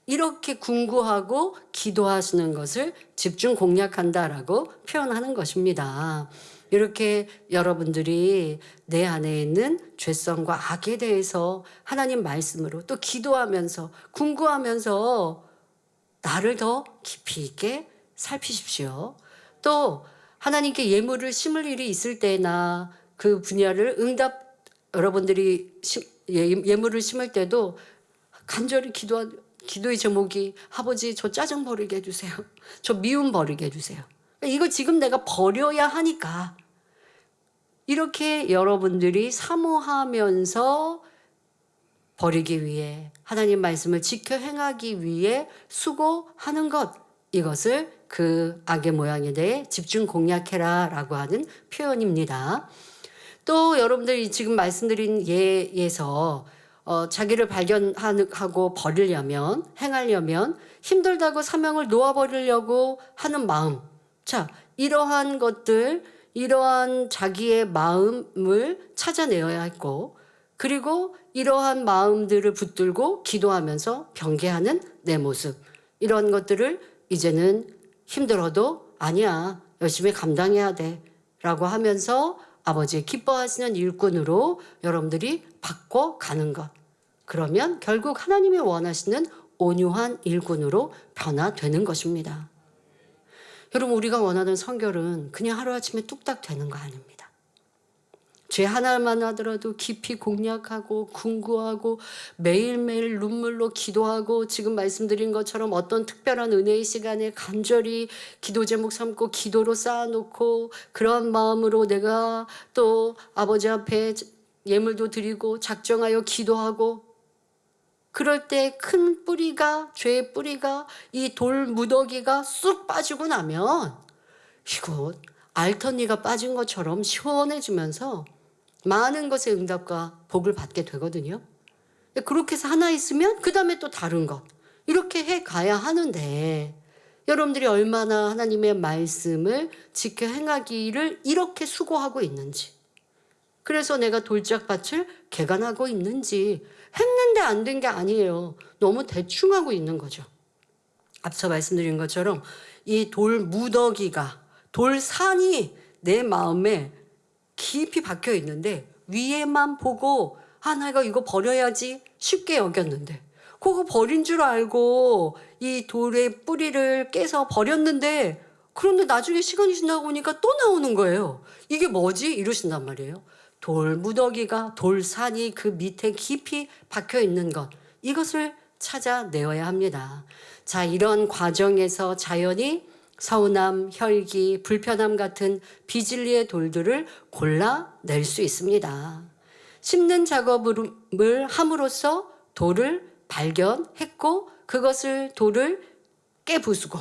[SPEAKER 1] 이렇게 궁구하고 기도하시는 것을 집중 공략한다라고 표현하는 것입니다. 이렇게 여러분들이 내 안에 있는 죄성과 악에 대해서 하나님 말씀으로 또 기도하면서 궁구하면서 나를 더 깊이 있게 살피십시오. 또 하나님께 예물을 심을 일이 있을 때나 그 분야를 여러분들이 예물을 심을 때도 간절히 기도의 제목이 아버지 저 짜증 버리게 해주세요. 저 미움 버리게 해주세요. 이거 지금 내가 버려야 하니까 이렇게 여러분들이 사모하면서 버리기 위해 하나님 말씀을 지켜 행하기 위해 수고하는 것, 이것을 그 악의 모양에 대해 집중 공략해라 라고 하는 표현입니다. 또 여러분들이 지금 말씀드린 예에서 자기를 발견하고 버리려면, 행하려면 힘들다고 사명을 놓아버리려고 하는 마음. 자, 이러한 것들, 이러한 자기의 마음을 찾아내어야 했고, 그리고 이러한 마음들을 붙들고 기도하면서 경계하는 내 모습. 이런 것들을 이제는 힘들어도 아니야, 열심히 감당해야 돼 라고 하면서 아버지의 기뻐하시는 일꾼으로 여러분들이 바꿔가는 것. 그러면 결국 하나님이 원하시는 온유한 일꾼으로 변화되는 것입니다. 여러분, 우리가 원하는 성결은 그냥 하루아침에 뚝딱 되는 거 아닙니다. 죄 하나만 하더라도 깊이 공략하고 궁구하고 매일매일 눈물로 기도하고 지금 말씀드린 것처럼 어떤 특별한 은혜의 시간에 간절히 기도 제목 삼고 기도로 쌓아놓고 그런 마음으로 내가 또 아버지 앞에 예물도 드리고 작정하여 기도하고 그럴 때 큰 뿌리가, 죄의 뿌리가 이 돌 무더기가 쑥 빠지고 나면 이곳 알턴니가 빠진 것처럼 시원해지면서 많은 것의 응답과 복을 받게 되거든요. 그렇게 해서 하나 있으면 그 다음에 또 다른 것. 이렇게 해 가야 하는데 여러분들이 얼마나 하나님의 말씀을 지켜 행하기를 이렇게 수고하고 있는지, 그래서 내가 돌짝밭을 개간하고 있는지, 했는데 안 된 게 아니에요. 너무 대충 하고 있는 거죠. 앞서 말씀드린 것처럼 이 돌 무더기가, 돌산이 내 마음에 깊이 박혀 있는데 위에만 보고 내가 이거 버려야지 쉽게 여겼는데 그거 버린 줄 알고 이 돌의 뿌리를 깨서 버렸는데 그런데 나중에 시간이 지나고 보니까 또 나오는 거예요. 이게 뭐지? 이러신단 말이에요. 돌 무더기가, 돌산이 그 밑에 깊이 박혀 있는 것, 이것을 찾아내어야 합니다. 자, 이런 과정에서 자연히 서운함, 혈기, 불편함 같은 비진리의 돌들을 골라낼 수 있습니다. 심는 작업을 함으로써 돌을 발견했고 그것을 돌을 깨부수고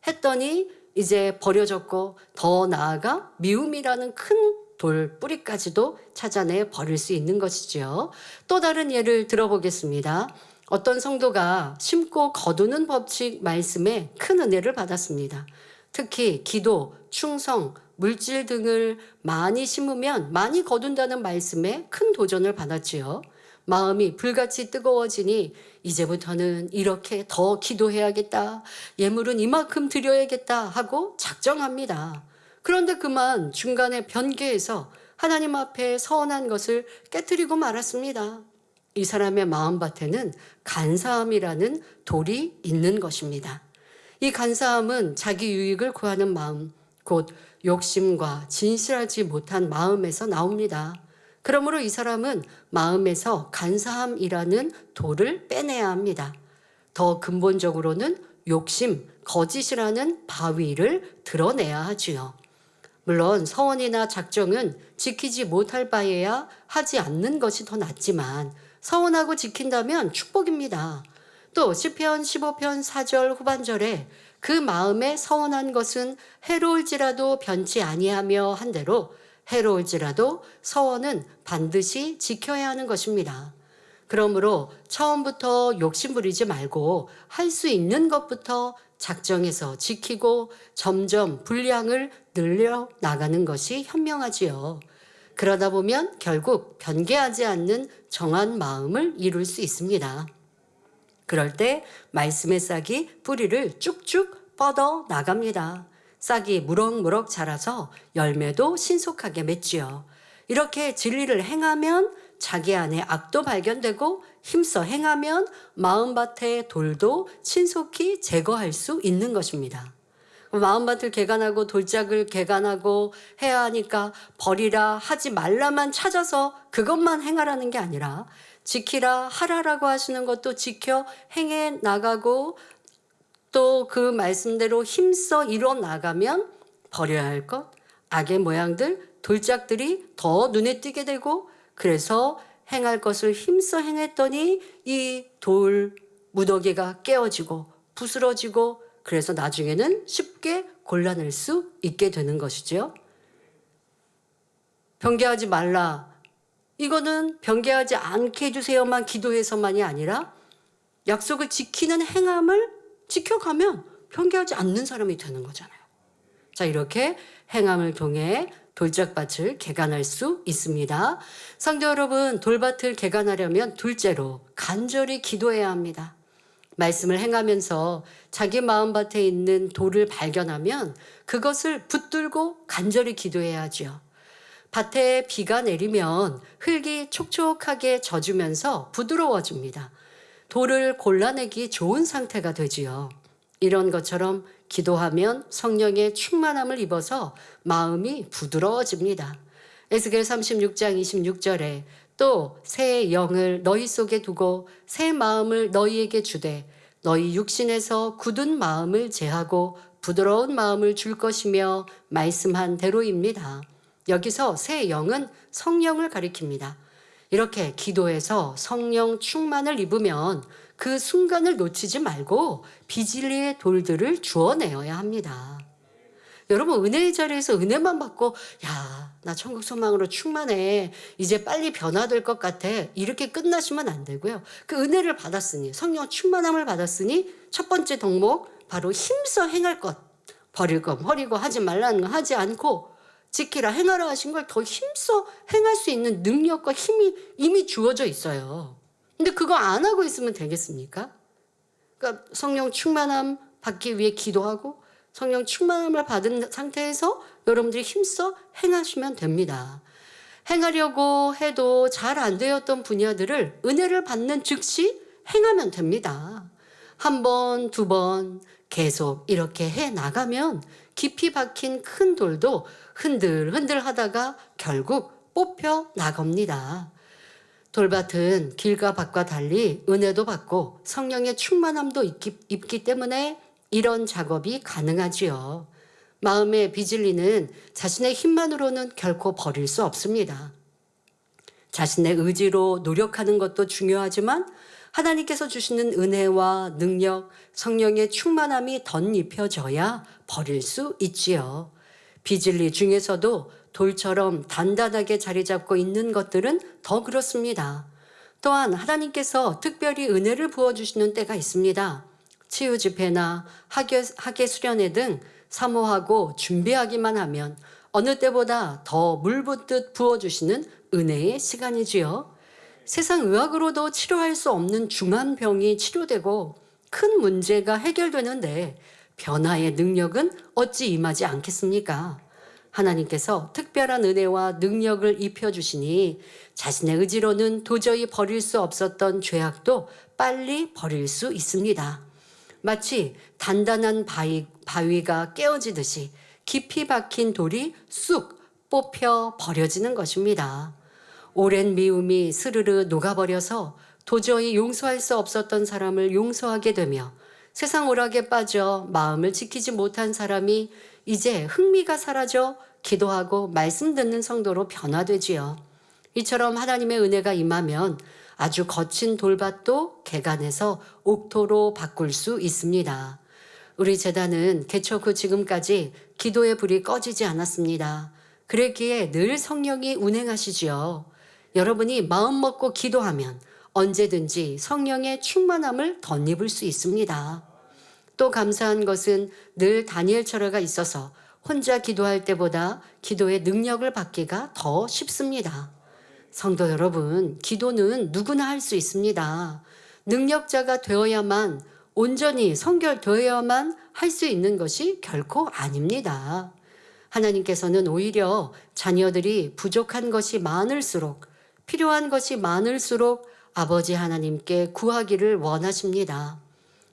[SPEAKER 1] 했더니 이제 버려졌고 더 나아가 미움이라는 큰 돌 뿌리까지도 찾아내 버릴 수 있는 것이죠. 또 다른 예를 들어보겠습니다. 어떤 성도가 심고 거두는 법칙 말씀에 큰 은혜를 받았습니다. 특히 기도, 충성, 물질 등을 많이 심으면 많이 거둔다는 말씀에 큰 도전을 받았지요. 마음이 불같이 뜨거워지니 이제부터는 이렇게 더 기도해야겠다, 예물은 이만큼 드려야겠다 하고 작정합니다. 그런데 그만 중간에 변개해서 하나님 앞에 서운한 것을 깨뜨리고 말았습니다. 이 사람의 마음밭에는 간사함이라는 돌이 있는 것입니다. 이 간사함은 자기 유익을 구하는 마음, 곧 욕심과 진실하지 못한 마음에서 나옵니다. 그러므로 이 사람은 마음에서 간사함이라는 돌을 빼내야 합니다. 더 근본적으로는 욕심, 거짓이라는 바위를 드러내야 하지요. 물론 서원이나 작정은 지키지 못할 바에야 하지 않는 것이 더 낫지만 서원하고 지킨다면 축복입니다. 또 시편 15편 4절 후반절에 그 마음에 서원한 것은 해로울지라도 변치 아니하며 한 대로 해로울지라도 서원은 반드시 지켜야 하는 것입니다. 그러므로 처음부터 욕심부리지 말고 할 수 있는 것부터 작정해서 지키고 점점 분량을 늘려 나가는 것이 현명하지요. 그러다 보면 결국 변개하지 않는 정한 마음을 이룰 수 있습니다. 그럴 때 말씀의 싹이 뿌리를 쭉쭉 뻗어 나갑니다. 싹이 무럭무럭 자라서 열매도 신속하게 맺지요. 이렇게 진리를 행하면 자기 안에 악도 발견되고 힘써 행하면 마음밭의 돌도 신속히 제거할 수 있는 것입니다. 마음밭을 개간하고 돌짝을 개간하고 해야 하니까 버리라 하지 말라만 찾아서 그것만 행하라는 게 아니라 지키라 하라라고 하시는 것도 지켜 행해 나가고 또 그 말씀대로 힘써 이뤄 나가면 버려야 할 것, 악의 모양들, 돌짝들이 더 눈에 띄게 되고 그래서 행할 것을 힘써 행했더니 이 돌 무더기가 깨어지고 부스러지고 그래서 나중에는 쉽게 골라낼 수 있게 되는 것이죠. 변개하지 말라. 이거는 변개하지 않게 해주세요만 기도해서만이 아니라 약속을 지키는 행함을 지켜가면 변개하지 않는 사람이 되는 거잖아요. 자, 이렇게 행함을 통해 돌짝밭을 개간할 수 있습니다. 성도 여러분, 돌밭을 개간하려면 둘째로 간절히 기도해야 합니다. 말씀을 행하면서 자기 마음밭에 있는 돌을 발견하면 그것을 붙들고 간절히 기도해야 하죠. 밭에 비가 내리면 흙이 촉촉하게 젖으면서 부드러워집니다. 돌을 골라내기 좋은 상태가 되지요. 이런 것처럼 기도하면 성령의 충만함을 입어서 마음이 부드러워집니다. 에스겔 36장 26절에 또 새 영을 너희 속에 두고 새 마음을 너희에게 주되 너희 육신에서 굳은 마음을 제하고 부드러운 마음을 줄 것이며 말씀한 대로입니다. 여기서 새 영은 성령을 가리킵니다. 이렇게 기도해서 성령 충만을 입으면 그 순간을 놓치지 말고 비진리의 돌들을 주워내어야 합니다. 여러분, 은혜의 자리에서 은혜만 받고 야, 나 천국 소망으로 충만해, 이제 빨리 변화될 것 같아, 이렇게 끝나시면 안 되고요. 그 은혜를 받았으니, 성령 충만함을 받았으니 첫 번째 덕목 바로 힘써 행할 것, 버릴 것 버리고 하지 말라는 거 하지 않고 지키라 행하라 하신 걸 더 힘써 행할 수 있는 능력과 힘이 이미 주어져 있어요. 근데 그거 안 하고 있으면 되겠습니까? 그러니까 성령 충만함 받기 위해 기도하고 성령 충만함을 받은 상태에서 여러분들이 힘써 행하시면 됩니다. 행하려고 해도 잘 안 되었던 분야들을 은혜를 받는 즉시 행하면 됩니다. 한 번, 두 번 계속 이렇게 해 나가면 깊이 박힌 큰 돌도 흔들흔들 하다가 결국 뽑혀 나갑니다. 돌밭은 길과 밭과 달리 은혜도 받고 성령의 충만함도 있기 때문에 이런 작업이 가능하지요. 마음의 비진리는 자신의 힘만으로는 결코 버릴 수 없습니다. 자신의 의지로 노력하는 것도 중요하지만 하나님께서 주시는 은혜와 능력, 성령의 충만함이 덧입혀져야 버릴 수 있지요. 비진리 중에서도 돌처럼 단단하게 자리 잡고 있는 것들은 더 그렇습니다. 또한 하나님께서 특별히 은혜를 부어주시는 때가 있습니다. 치유 집회나 학예 수련회 등 사모하고 준비하기만 하면 어느 때보다 더 물 붓듯 부어주시는 은혜의 시간이지요. 세상 의학으로도 치료할 수 없는 중한 병이 치료되고 큰 문제가 해결되는데 변화의 능력은 어찌 임하지 않겠습니까? 하나님께서 특별한 은혜와 능력을 입혀주시니 자신의 의지로는 도저히 버릴 수 없었던 죄악도 빨리 버릴 수 있습니다. 마치 단단한 바위가 깨어지듯이 깊이 박힌 돌이 쑥 뽑혀 버려지는 것입니다. 오랜 미움이 스르르 녹아버려서 도저히 용서할 수 없었던 사람을 용서하게 되며 세상 오락에 빠져 마음을 지키지 못한 사람이 이제 흥미가 사라져 기도하고 말씀 듣는 성도로 변화되지요. 이처럼 하나님의 은혜가 임하면 아주 거친 돌밭도 개간해서 옥토로 바꿀 수 있습니다. 우리 재단은 개척 후 지금까지 기도의 불이 꺼지지 않았습니다. 그랬기에 늘 성령이 운행하시지요. 여러분이 마음 먹고 기도하면 언제든지 성령의 충만함을 덧입을 수 있습니다. 또 감사한 것은 늘 다니엘 철회가 있어서 혼자 기도할 때보다 기도의 능력을 받기가 더 쉽습니다. 성도 여러분, 기도는 누구나 할 수 있습니다. 능력자가 되어야만, 온전히 성결되어야만 할 수 있는 것이 결코 아닙니다. 하나님께서는 오히려 자녀들이 부족한 것이 많을수록, 필요한 것이 많을수록 아버지 하나님께 구하기를 원하십니다.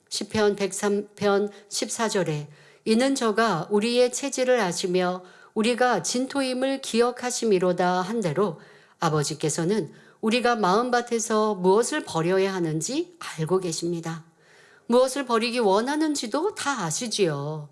[SPEAKER 1] 시편 103편 14절에 이는 저가 우리의 체질을 아시며 우리가 진토임을 기억하심이로다 한 대로 아버지께서는 우리가 마음밭에서 무엇을 버려야 하는지 알고 계십니다. 무엇을 버리기 원하는지도 다 아시지요.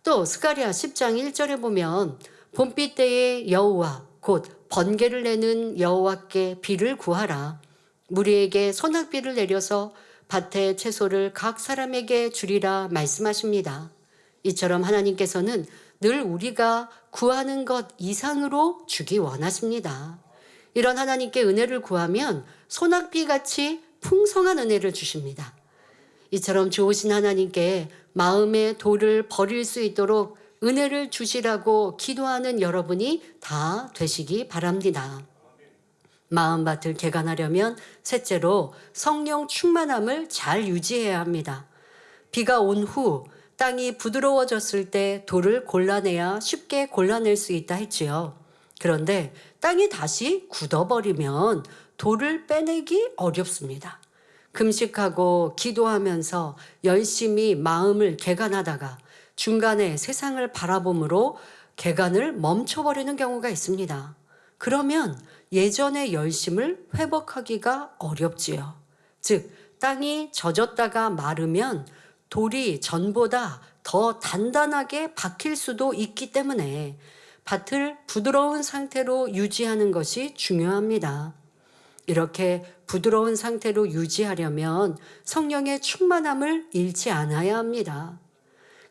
[SPEAKER 1] 또 스가랴 10장 1절에 보면 봄비 때에 여호와 곧 번개를 내는 여호와께 비를 구하라. 무리에게 소낙비를 내려서 밭의 채소를 각 사람에게 주리라 말씀하십니다. 이처럼 하나님께서는 늘 우리가 구하는 것 이상으로 주기 원하십니다. 이런 하나님께 은혜를 구하면 소낙비같이 풍성한 은혜를 주십니다. 이처럼 좋으신 하나님께 마음의 돌을 버릴 수 있도록 은혜를 주시라고 기도하는 여러분이 다 되시기 바랍니다. 마음밭을 개간하려면 셋째로 성령 충만함을 잘 유지해야 합니다. 비가 온 후 땅이 부드러워졌을 때 돌을 골라내야 쉽게 골라낼 수 있다 했지요. 그런데 땅이 다시 굳어버리면 돌을 빼내기 어렵습니다. 금식하고 기도하면서 열심히 마음을 개간하다가 중간에 세상을 바라봄으로 개간을 멈춰버리는 경우가 있습니다. 그러면 예전의 열심을 회복하기가 어렵지요. 즉, 땅이 젖었다가 마르면 돌이 전보다 더 단단하게 박힐 수도 있기 때문에 밭을 부드러운 상태로 유지하는 것이 중요합니다. 이렇게 부드러운 상태로 유지하려면 성령의 충만함을 잃지 않아야 합니다.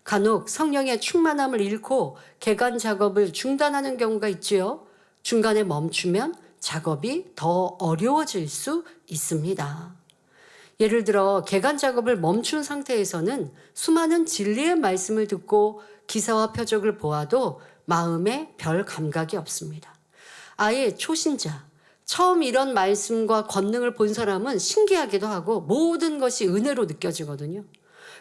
[SPEAKER 1] 간혹 성령의 충만함을 잃고 개간 작업을 중단하는 경우가 있지요. 중간에 멈추면 작업이 더 어려워질 수 있습니다. 예를 들어 개간 작업을 멈춘 상태에서는 수많은 진리의 말씀을 듣고 기사와 표적을 보아도 마음에 별 감각이 없습니다. 아예 초신자, 처음 이런 말씀과 권능을 본 사람은 신기하기도 하고 모든 것이 은혜로 느껴지거든요.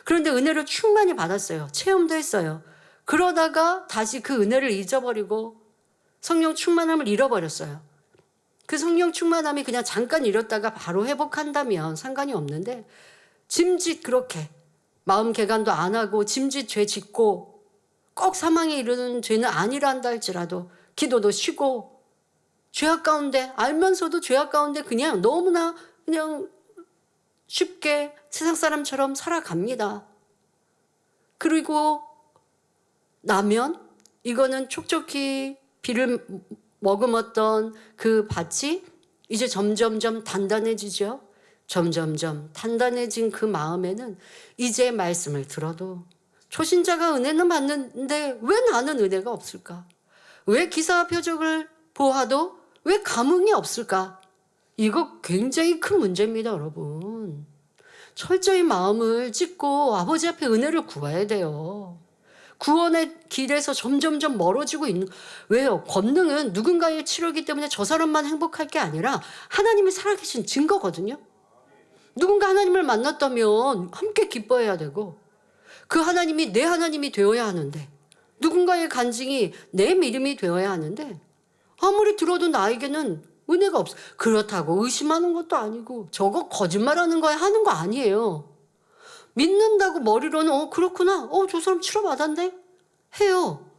[SPEAKER 1] 그런데 은혜를 충만히 받았어요. 체험도 했어요. 그러다가 다시 그 은혜를 잊어버리고 성령 충만함을 잃어버렸어요. 그 성령 충만함이 그냥 잠깐 잃었다가 바로 회복한다면 상관이 없는데 짐짓 그렇게 마음 개간도 안 하고 짐짓 죄 짓고 꼭 사망에 이르는 죄는 아니라 한다 할지라도 기도도 쉬고 죄악 가운데 알면서도 죄악 가운데 그냥 너무나 그냥 쉽게 세상 사람처럼 살아갑니다. 그리고 나면 이거는 촉촉히 비를 머금었던 그 밭이 이제 점점점 단단해지죠. 점점점 단단해진 그 마음에는 이제 말씀을 들어도 초신자가 은혜는 받는데 왜 나는 은혜가 없을까? 왜 기사와 표적을 보아도 왜 감흥이 없을까? 이거 굉장히 큰 문제입니다, 여러분. 철저히 마음을 찢고 아버지 앞에 은혜를 구해야 돼요. 구원의 길에서 점점점 멀어지고 있는, 왜요? 권능은 누군가의 치료이기 때문에 저 사람만 행복할 게 아니라 하나님이 살아계신 증거거든요. 누군가 하나님을 만났다면 함께 기뻐해야 되고 그 하나님이 내 하나님이 되어야 하는데 누군가의 간증이 내 믿음이 되어야 하는데 아무리 들어도 나에게는 은혜가 없어. 그렇다고 의심하는 것도 아니고 저거 거짓말하는 거야 하는 거 아니에요. 믿는다고 머리로는 그렇구나. 저 사람 치료받았네. 해요.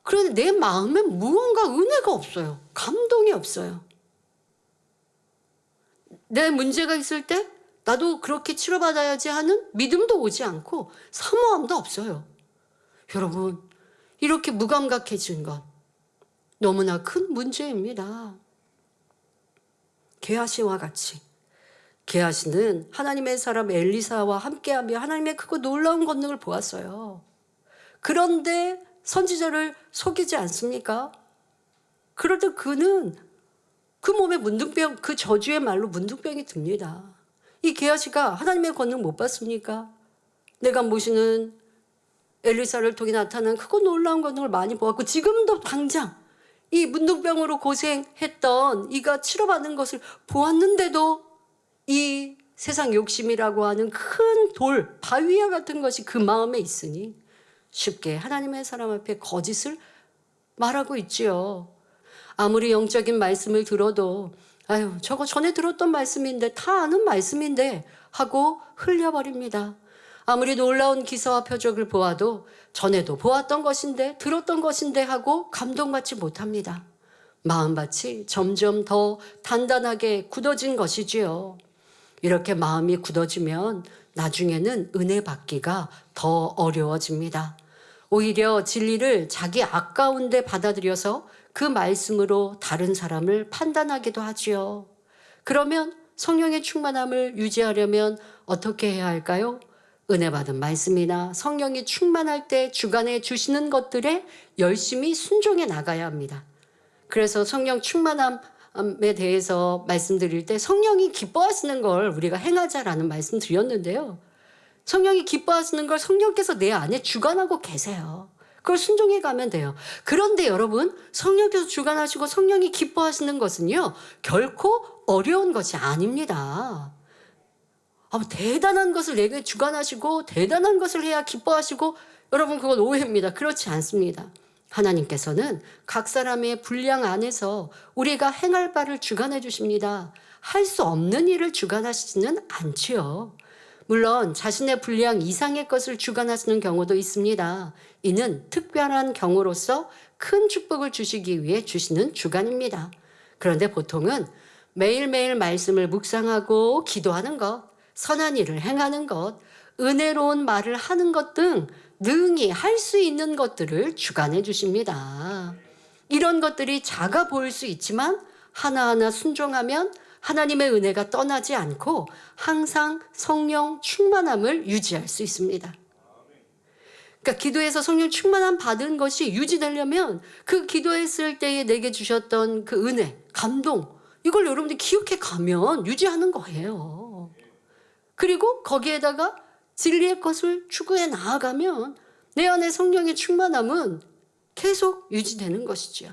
[SPEAKER 1] 그런데 내 마음에 무언가 은혜가 없어요. 감동이 없어요. 내 문제가 있을 때 나도 그렇게 치료받아야지 하는 믿음도 오지 않고 사모함도 없어요. 여러분, 이렇게 무감각해진 건 너무나 큰 문제입니다. 게하시와 같이 게하시는 하나님의 사람 엘리사와 함께하며 하나님의 크고 놀라운 권능을 보았어요. 그런데 선지자를 속이지 않습니까? 그럴 때 그는 그 몸에 문둥병, 그 저주의 말로 문둥병이 듭니다. 이 게하시가 하나님의 권능 못 받습니까? 내가 모시는 엘리사를 통해 나타난 크고 놀라운 권능을 많이 보았고 지금도 당장 이 문둥병으로 고생했던 이가 치료받는 것을 보았는데도 이 세상 욕심이라고 하는 큰 돌, 바위와 같은 것이 그 마음에 있으니 쉽게 하나님의 사람 앞에 거짓을 말하고 있지요. 아무리 영적인 말씀을 들어도 아유 저거 전에 들었던 말씀인데 다 아는 말씀인데 하고 흘려버립니다. 아무리 놀라운 기사와 표적을 보아도 전에도 보았던 것인데 들었던 것인데 하고 감동받지 못합니다. 마음밭이 점점 더 단단하게 굳어진 것이지요. 이렇게 마음이 굳어지면 나중에는 은혜 받기가 더 어려워집니다. 오히려 진리를 자기 아까운데 받아들여서 그 말씀으로 다른 사람을 판단하기도 하지요. 그러면 성령의 충만함을 유지하려면 어떻게 해야 할까요? 은혜 받은 말씀이나 성령이 충만할 때 주관해 주시는 것들에 열심히 순종해 나가야 합니다. 그래서 성령 충만함에 대해서 말씀드릴 때 성령이 기뻐하시는 걸 우리가 행하자라는 말씀 드렸는데요. 성령이 기뻐하시는 걸 성령께서 내 안에 주관하고 계세요. 그걸 순종해 가면 돼요. 그런데 여러분, 성령께서 주관하시고 성령이 기뻐하시는 것은요, 결코 어려운 것이 아닙니다. 대단한 것을 내게 주관하시고 대단한 것을 해야 기뻐하시고, 여러분 그건 오해입니다. 그렇지 않습니다. 하나님께서는 각 사람의 분량 안에서 우리가 행할 바를 주관해 주십니다. 할 수 없는 일을 주관하시지는 않지요. 물론 자신의 분량 이상의 것을 주관하시는 경우도 있습니다. 이는 특별한 경우로서 큰 축복을 주시기 위해 주시는 주관입니다. 그런데 보통은 매일매일 말씀을 묵상하고 기도하는 것, 선한 일을 행하는 것, 은혜로운 말을 하는 것 등 능히 할 수 있는 것들을 주관해 주십니다. 이런 것들이 작아 보일 수 있지만 하나하나 순종하면 하나님의 은혜가 떠나지 않고 항상 성령 충만함을 유지할 수 있습니다. 그러니까 기도해서 성령 충만함 받은 것이 유지되려면 그 기도했을 때에 내게 주셨던 그 은혜, 감동, 이걸 여러분들이 기억해 가면 유지하는 거예요. 그리고 거기에다가 진리의 것을 추구해 나아가면 내 안에 성령의 충만함은 계속 유지되는 것이죠.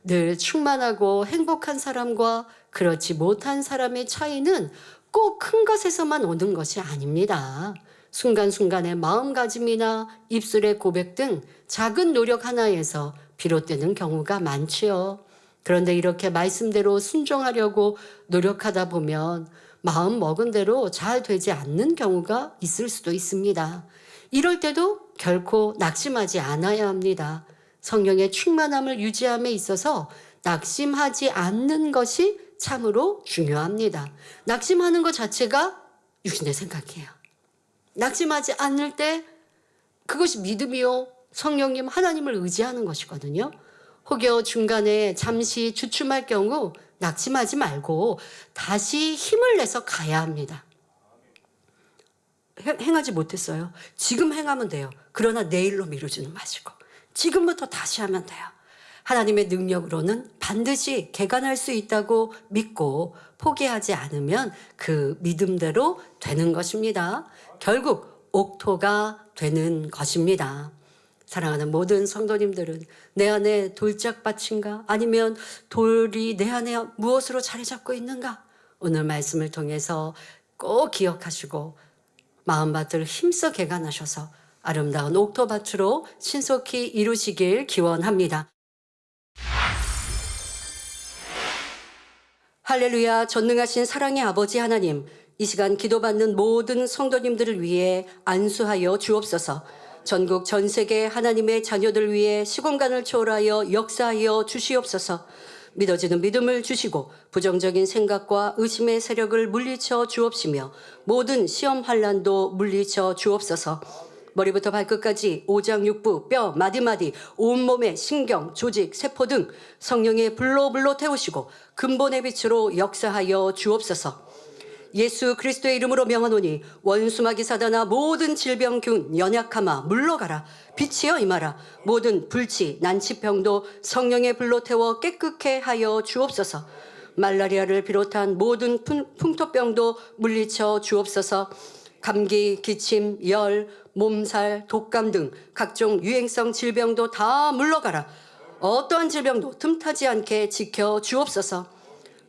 [SPEAKER 1] 늘 충만하고 행복한 사람과 그렇지 못한 사람의 차이는 꼭 큰 것에서만 오는 것이 아닙니다. 순간순간의 마음가짐이나 입술의 고백 등 작은 노력 하나에서 비롯되는 경우가 많지요. 그런데 이렇게 말씀대로 순종하려고 노력하다 보면 마음 먹은 대로 잘 되지 않는 경우가 있을 수도 있습니다. 이럴 때도 결코 낙심하지 않아야 합니다. 성령의 충만함을 유지함에 있어서 낙심하지 않는 것이 참으로 중요합니다. 낙심하는 것 자체가 육신의 생각이에요. 낙심하지 않을 때 그것이 믿음이요, 성령님 하나님을 의지하는 것이거든요. 혹여 중간에 잠시 주춤할 경우 낙심하지 말고 다시 힘을 내서 가야 합니다. 행하지 못했어요. 지금 행하면 돼요. 그러나 내일로 미루지는 마시고 지금부터 다시 하면 돼요. 하나님의 능력으로는 반드시 개간할 수 있다고 믿고 포기하지 않으면 그 믿음대로 되는 것입니다. 결국 옥토가 되는 것입니다. 사랑하는 모든 성도님들은 내 안에 돌짝밭인가? 아니면 돌이 내 안에 무엇으로 자리 잡고 있는가? 오늘 말씀을 통해서 꼭 기억하시고 마음밭을 힘써 개간하셔서 아름다운 옥토밭으로 신속히 이루시길 기원합니다. 할렐루야. 전능하신 사랑의 아버지 하나님, 이 시간 기도받는 모든 성도님들을 위해 안수하여 주옵소서. 전국 전 세계 하나님의 자녀들 위해 시공간을 초월하여 역사하여 주시옵소서. 믿어지는 믿음을 주시고 부정적인 생각과 의심의 세력을 물리쳐 주옵시며 모든 시험 환난도 물리쳐 주옵소서. 머리부터 발끝까지 오장육부, 뼈, 마디마디, 온몸의 신경, 조직, 세포 등 성령의 불로 태우시고 근본의 빛으로 역사하여 주옵소서. 예수 그리스도의 이름으로 명하노니 원수마귀 사단아 모든 질병균 연약함아 물러가라. 빛이여 임하라. 모든 불치 난치병도 성령의 불로 태워 깨끗게 하여 주옵소서. 말라리아를 비롯한 모든 풍토병도 물리쳐 주옵소서. 감기, 기침, 열, 몸살, 독감 등 각종 유행성 질병도 다 물러가라. 어떠한 질병도 틈타지 않게 지켜 주옵소서.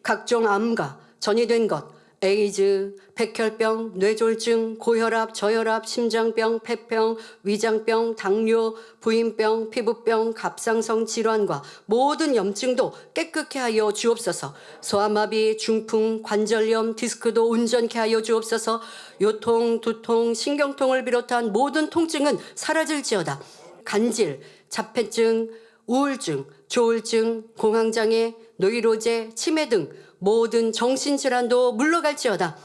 [SPEAKER 1] 각종 암과 전이된 것, 에이즈, 백혈병, 뇌졸중, 고혈압, 저혈압, 심장병, 폐병, 위장병, 당뇨, 부인병, 피부병, 갑상선 질환과 모든 염증도 깨끗게 하여 주옵소서. 소아마비, 중풍, 관절염, 디스크도 온전케 하여 주옵소서. 요통, 두통, 신경통을 비롯한 모든 통증은 사라질지어다. 간질, 자폐증, 우울증, 조울증, 공황장애, 노이로제, 치매 등 모든 정신질환도 물러갈지어다.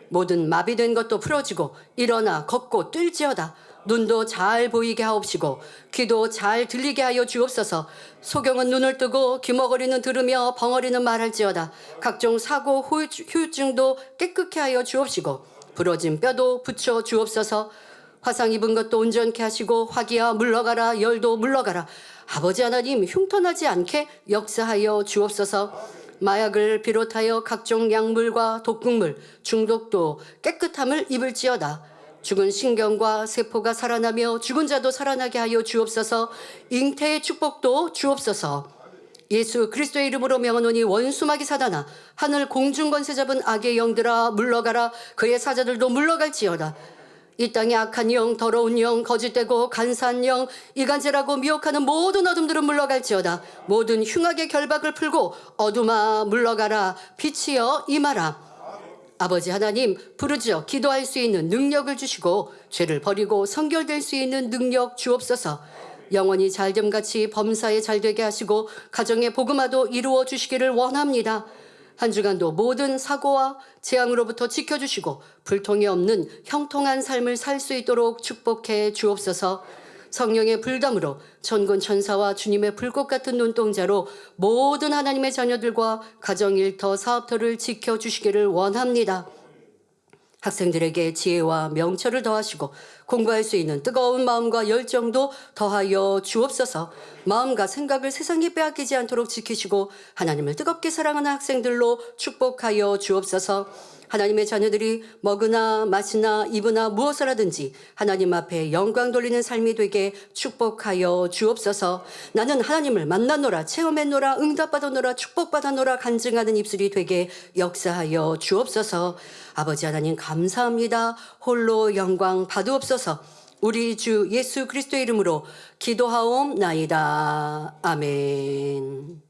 [SPEAKER 1] 모든 마비된 것도 풀어지고 일어나 걷고 뛸지어다. 눈도 잘 보이게 하옵시고 귀도 잘 들리게 하여 주옵소서. 소경은 눈을 뜨고 귀머거리는 들으며 벙어리는 말할지어다. 각종 사고 후유증도 깨끗게 하여 주옵시고 부러진 뼈도 붙여 주옵소서. 화상 입은 것도 온전케 하시고 화기야 물러가라. 열도 물러가라. 아버지 하나님 흉터나지 않게 역사하여 주옵소서. 마약을 비롯하여 각종 약물과 독극물, 중독도 깨끗함을 입을지어다. 죽은 신경과 세포가 살아나며 죽은 자도 살아나게 하여 주옵소서. 잉태의 축복도 주옵소서. 예수 그리스도의 이름으로 명하노니 원수마귀 사단아, 하늘 공중 권세 잡은 악의 영들아 물러가라. 그의 사자들도 물러갈지어다. 이 땅의 악한 영, 더러운 영, 거짓되고 간사한 영, 이간질하고 미혹하는 모든 어둠들은 물러갈지어다. 모든 흉악의 결박을 풀고 어둠아 물러가라. 빛이여 임하라. 아버지 하나님 부르짖어 기도할 수 있는 능력을 주시고 죄를 버리고 성결될 수 있는 능력 주옵소서. 영원히 잘됨같이 범사에 잘되게 하시고 가정의 복음화도 이루어 주시기를 원합니다. 한 주간도 모든 사고와 재앙으로부터 지켜주시고 불통이 없는 형통한 삶을 살 수 있도록 축복해 주옵소서. 성령의 불담으로 천군 천사와 주님의 불꽃 같은 눈동자로 모든 하나님의 자녀들과 가정 일터 사업터를 지켜주시기를 원합니다. 학생들에게 지혜와 명철을 더하시고 공부할 수 있는 뜨거운 마음과 열정도 더하여 주옵소서. 마음과 생각을 세상에 빼앗기지 않도록 지키시고 하나님을 뜨겁게 사랑하는 학생들로 축복하여 주옵소서. 하나님의 자녀들이 먹으나 마시나 입으나 무엇을 하든지 하나님 앞에 영광 돌리는 삶이 되게 축복하여 주옵소서. 나는 하나님을 만나노라, 체험했노라, 응답받아노라, 축복받아노라 간증하는 입술이 되게 역사하여 주옵소서. 아버지 하나님 감사합니다. 홀로 영광 받으옵소서. 우리 주 예수 그리스도의 이름으로 기도하옵나이다. 아멘.